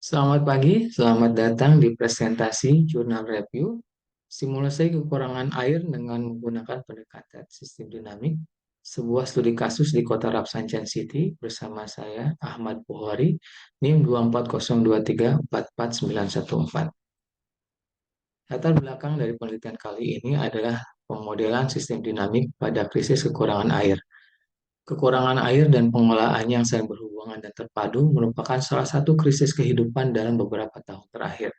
Selamat pagi, selamat datang di presentasi Jurnal Review Simulasi Kekurangan Air dengan menggunakan pendekatan sistem dinamik, sebuah studi kasus di Kota Rapsanjan City bersama saya Ahmad Buhori, NIM 24023449114. Latar belakang dari penelitian kali ini adalah pemodelan sistem dinamik pada krisis kekurangan air. Kekurangan air dan pengolahannya yang saling berhubungan dan terpadu merupakan salah satu krisis kehidupan dalam beberapa tahun terakhir.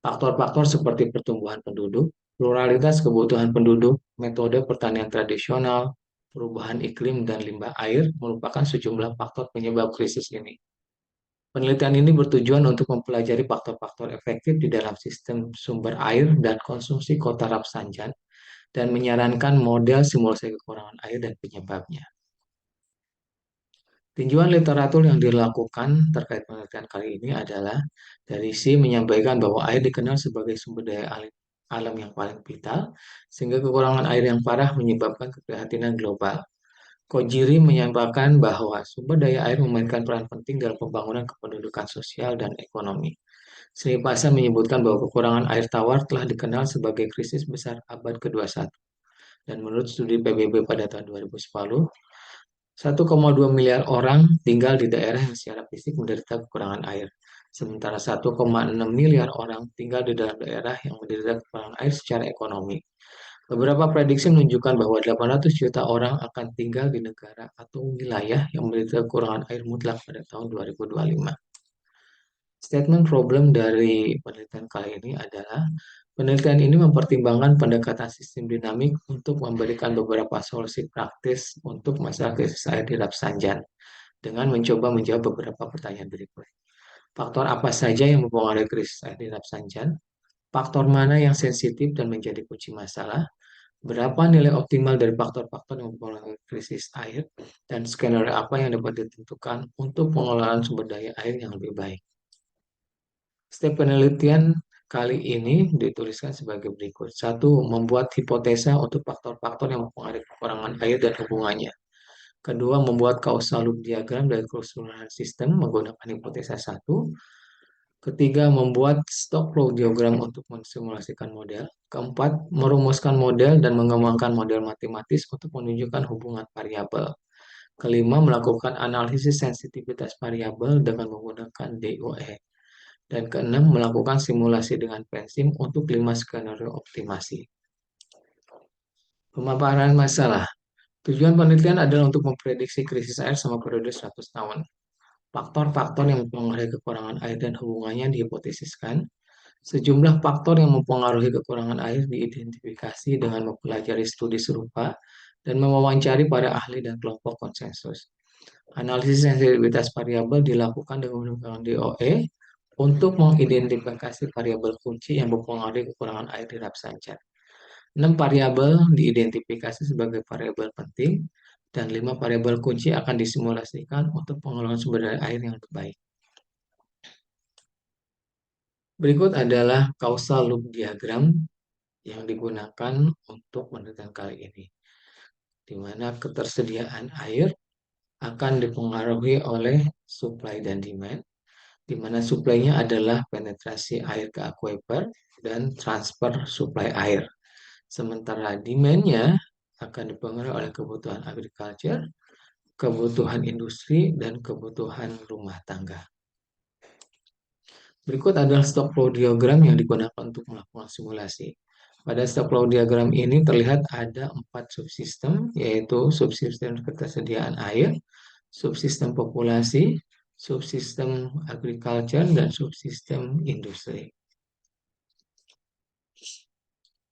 Faktor-faktor seperti pertumbuhan penduduk, pluralitas kebutuhan penduduk, metode pertanian tradisional, perubahan iklim, dan limbah air merupakan sejumlah faktor penyebab krisis ini. Penelitian ini bertujuan untuk mempelajari faktor-faktor efektif di dalam sistem sumber air dan konsumsi kota Rapsanjan dan menyarankan model simulasi kekurangan air dan penyebabnya. Tinjauan literatur yang dilakukan terkait penelitian kali ini adalah dari si menyampaikan bahwa air dikenal sebagai sumber daya alam yang paling vital, sehingga kekurangan air yang parah menyebabkan keprihatinan global. Kojiri menyampaikan bahwa sumber daya air memainkan peran penting dalam pembangunan kependudukan sosial dan ekonomi. Sri Pasa menyebutkan bahwa kekurangan air tawar telah dikenal sebagai krisis besar abad ke-21. Dan menurut studi PBB pada tahun 2010, 1,2 miliar orang tinggal di daerah yang secara fisik menderita kekurangan air, sementara 1,6 miliar orang tinggal di dalam daerah yang menderita kekurangan air secara ekonomi. Beberapa prediksi menunjukkan bahwa 800 juta orang akan tinggal di negara atau wilayah yang menderita kekurangan air mutlak pada tahun 2025. Statement problem dari penelitian kali ini adalah penelitian ini mempertimbangkan pendekatan sistem dinamik untuk memberikan beberapa solusi praktis untuk masalah krisis air di Rapsanjan dengan mencoba menjawab beberapa pertanyaan berikut. Faktor apa saja yang mempengaruhi krisis air di Rapsanjan? Faktor mana yang sensitif dan menjadi kunci masalah? Berapa nilai optimal dari faktor-faktor yang mempengaruhi krisis air? Dan skenario apa yang dapat ditentukan untuk pengelolaan sumber daya air yang lebih baik? Step penelitian kali ini dituliskan sebagai berikut. Satu, membuat hipotesa untuk faktor-faktor yang mempengaruhi kekurangan air dan hubungannya. Kedua, membuat causal loop diagram dari keseluruhan sistem menggunakan hipotesa satu. Ketiga, membuat stock flow diagram untuk mensimulasikan model. Keempat, merumuskan model dan mengembangkan model matematis untuk menunjukkan hubungan variabel. Kelima, melakukan analisis sensitivitas variabel dengan menggunakan DOE. Dan keenam, melakukan simulasi dengan pensim untuk 5 skenario optimasi. Pemaparan masalah. Tujuan penelitian adalah untuk memprediksi krisis air sama periode 100 tahun. Faktor-faktor yang mempengaruhi kekurangan air dan hubungannya dihipotesiskan. Sejumlah faktor yang mempengaruhi kekurangan air diidentifikasi dengan mempelajari studi serupa dan mewawancari para ahli dan kelompok konsensus. Analisis sensitivitas variabel dilakukan dengan menggunakan DOE untuk mengidentifikasi variabel kunci yang mempengaruhi kekurangan air di Rapsanjan. 6 variabel diidentifikasi sebagai variabel penting dan 5 variabel kunci akan disimulasikan untuk pengelolaan sumber daya air yang lebih baik. Berikut adalah causal loop diagram yang digunakan untuk penelitian kali ini, di mana ketersediaan air akan dipengaruhi oleh supply dan demand, di mana supply-nya adalah penetrasi air ke aquifer dan transfer supply air. Sementara demand-nya akan dipengaruhi oleh kebutuhan agriculture, kebutuhan industri, dan kebutuhan rumah tangga. Berikut adalah stock flow diagram yang digunakan untuk melakukan simulasi. Pada stock flow diagram ini terlihat ada 4 subsistem, yaitu subsistem ketersediaan air, subsistem populasi, subsistem agriculture, dan subsistem industri.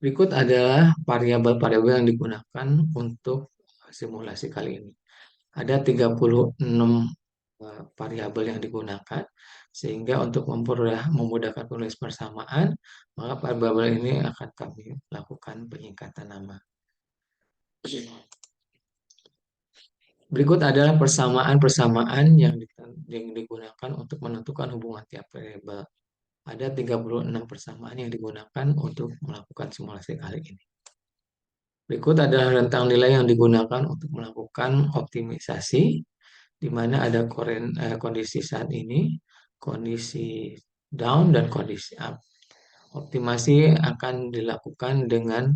Berikut adalah variabel-variabel yang digunakan untuk simulasi kali ini. Ada 36 variabel yang digunakan, sehingga untuk memudahkan penulis persamaan, maka variabel ini akan kami lakukan penyingkatan nama. Berikut adalah persamaan-persamaan yang digunakan untuk menentukan hubungan tiap variabel. Ada 36 persamaan yang digunakan untuk melakukan simulasi kali ini. Berikut adalah rentang nilai yang digunakan untuk melakukan optimisasi, di mana ada kondisi saat ini, kondisi down dan kondisi up. Optimasi akan dilakukan dengan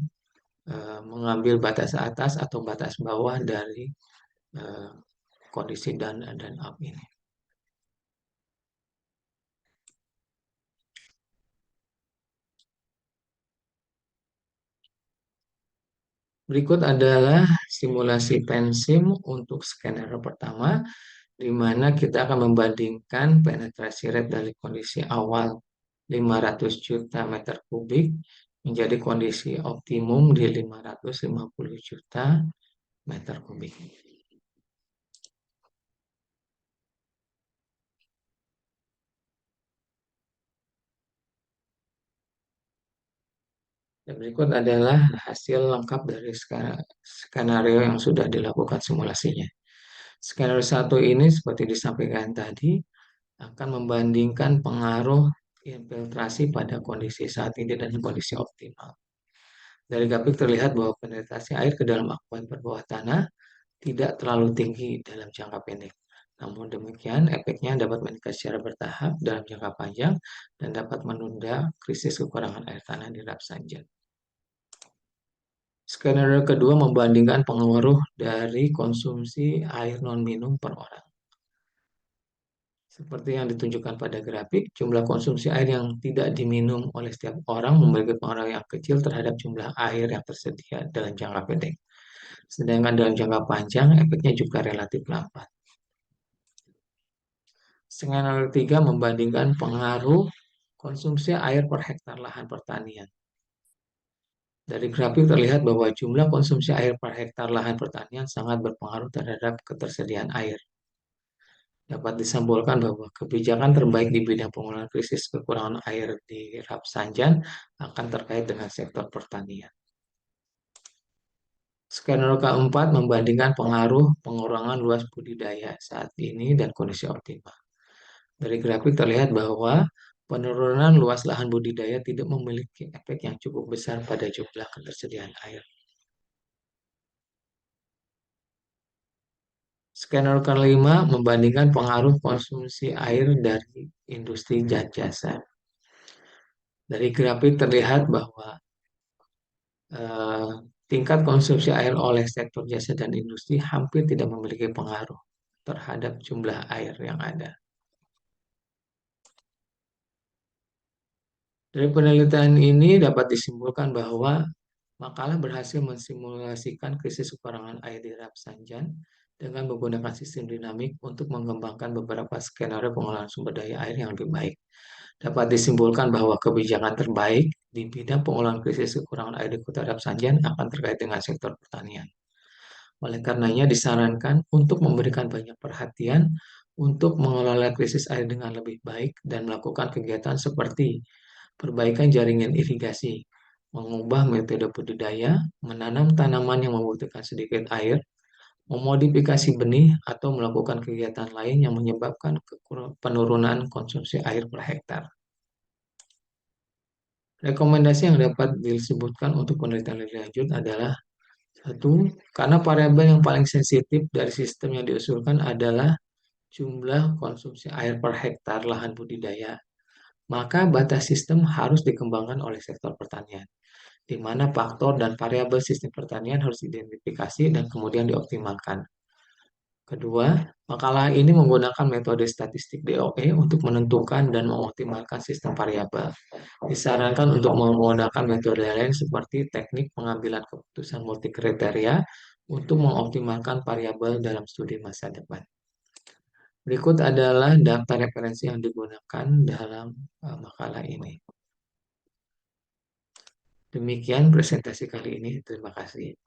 mengambil batas atas atau batas bawah dari eh, kondisi down dan up ini. Berikut adalah simulasi pensim untuk skenario pertama, di mana kita akan membandingkan penetrasi rate dari kondisi awal 500 juta meter kubik menjadi kondisi optimum di 550 juta meter kubik. Dan berikut adalah hasil lengkap dari skenario yang sudah dilakukan simulasinya. Skenario satu ini seperti disampaikan tadi akan membandingkan pengaruh infiltrasi pada kondisi saat ini dan kondisi optimal. Dari grafik terlihat bahwa penetrasi air ke dalam akuifer bawah tanah tidak terlalu tinggi dalam jangka pendek. Namun demikian, efeknya dapat meningkat secara bertahap dalam jangka panjang dan dapat menunda krisis kekurangan air tanah di Rafsanjani. Skenario kedua membandingkan pengaruh dari konsumsi air non-minum per orang. Seperti yang ditunjukkan pada grafik, jumlah konsumsi air yang tidak diminum oleh setiap orang memiliki pengaruh yang kecil terhadap jumlah air yang tersedia dalam jangka pendek. Sedangkan dalam jangka panjang, efeknya juga relatif lambat. Skenario 3 membandingkan pengaruh konsumsi air per hektar lahan pertanian. Dari grafik terlihat bahwa jumlah konsumsi air per hektar lahan pertanian sangat berpengaruh terhadap ketersediaan air. Dapat disimpulkan bahwa kebijakan terbaik di bidang pengurangan krisis kekurangan air di Rapsanjan akan terkait dengan sektor pertanian. Skenario keempat membandingkan pengaruh pengurangan luas budidaya saat ini dan kondisi optimal. Dari grafik terlihat bahwa penurunan luas lahan budidaya tidak memiliki efek yang cukup besar pada jumlah ketersediaan air. Skenario kelima membandingkan pengaruh konsumsi air dari industri dan jasa. Dari grafik terlihat bahwa eh, tingkat konsumsi air oleh sektor jasa dan industri hampir tidak memiliki pengaruh terhadap jumlah air yang ada. Dari penelitian ini dapat disimpulkan bahwa makalah berhasil mensimulasikan krisis kekurangan air di Rafsanjan dengan menggunakan sistem dinamik untuk mengembangkan beberapa skenario pengelolaan sumber daya air yang lebih baik. Dapat disimpulkan bahwa kebijakan terbaik di bidang pengelolaan krisis kekurangan air di Kota Rafsanjan akan terkait dengan sektor pertanian. Oleh karenanya disarankan untuk memberikan banyak perhatian untuk mengelola krisis air dengan lebih baik dan melakukan kegiatan seperti perbaikan jaringan irigasi, mengubah metode budidaya, menanam tanaman yang membutuhkan sedikit air, memodifikasi benih, atau melakukan kegiatan lain yang menyebabkan penurunan konsumsi air per hektar. Rekomendasi yang dapat disebutkan untuk penelitian lebih lanjut adalah satu, karena variabel yang paling sensitif dari sistem yang diusulkan adalah jumlah konsumsi air per hektar lahan budidaya, maka batas sistem harus dikembangkan oleh sektor pertanian, di mana faktor dan variabel sistem pertanian harus diidentifikasi dan kemudian dioptimalkan. Kedua, makalah ini menggunakan metode statistik DOE untuk menentukan dan mengoptimalkan sistem variabel. Disarankan untuk menggunakan metode lain seperti teknik pengambilan keputusan multikriteria untuk mengoptimalkan variabel dalam studi masa depan. Berikut adalah daftar referensi yang digunakan dalam makalah ini. Demikian presentasi kali ini. Terima kasih.